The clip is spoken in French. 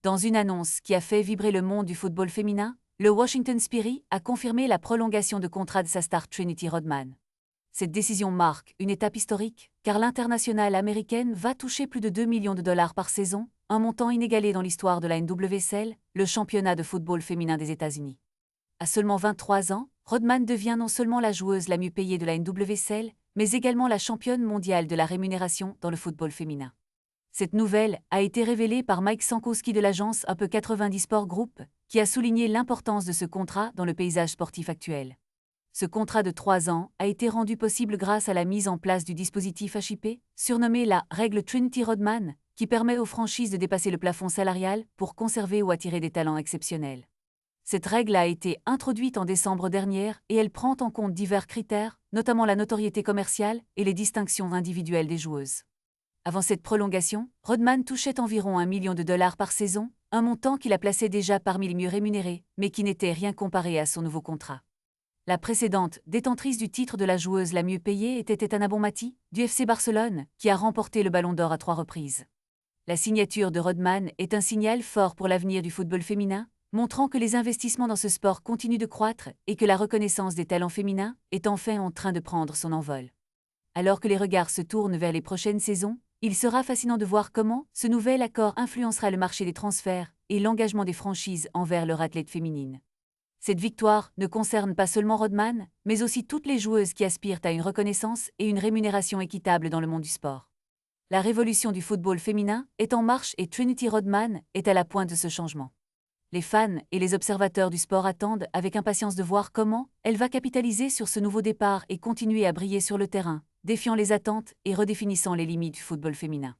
Dans une annonce qui a fait vibrer le monde du football féminin, le Washington Spirit a confirmé la prolongation de contrat de sa star Trinity Rodman. Cette décision marque une étape historique, car l'internationale américaine va toucher plus de 2 millions de dollars par saison, un montant inégalé dans l'histoire de la NWSL, le championnat de football féminin des États-Unis. À seulement 23 ans, Rodman devient non seulement la joueuse la mieux payée de la NWSL, mais également la championne mondiale de la rémunération dans le football féminin. Cette nouvelle a été révélée par Mike Sankowski de l'agence Up 90 Sport Group, qui a souligné l'importance de ce contrat dans le paysage sportif actuel. Ce contrat de 3 ans a été rendu possible grâce à la mise en place du dispositif HIP, surnommé la règle Trinity Rodman, qui permet aux franchises de dépasser le plafond salarial pour conserver ou attirer des talents exceptionnels. Cette règle a été introduite en décembre dernier et elle prend en compte divers critères, notamment la notoriété commerciale et les distinctions individuelles des joueuses. Avant cette prolongation, Rodman touchait environ 1 million de dollars par saison, un montant qui la plaçait déjà parmi les mieux rémunérés, mais qui n'était rien comparé à son nouveau contrat. La précédente détentrice du titre de la joueuse la mieux payée était Etana Bonmati, du FC Barcelone, qui a remporté le Ballon d'Or à 3 reprises. La signature de Rodman est un signal fort pour l'avenir du football féminin, montrant que les investissements dans ce sport continuent de croître et que la reconnaissance des talents féminins est enfin en train de prendre son envol. Alors que les regards se tournent vers les prochaines saisons, il sera fascinant de voir comment ce nouvel accord influencera le marché des transferts et l'engagement des franchises envers leurs athlètes féminines. Cette victoire ne concerne pas seulement Rodman, mais aussi toutes les joueuses qui aspirent à une reconnaissance et une rémunération équitable dans le monde du sport. La révolution du football féminin est en marche et Trinity Rodman est à la pointe de ce changement. Les fans et les observateurs du sport attendent avec impatience de voir comment elle va capitaliser sur ce nouveau départ et continuer à briller sur le terrain, défiant les attentes et redéfinissant les limites du football féminin.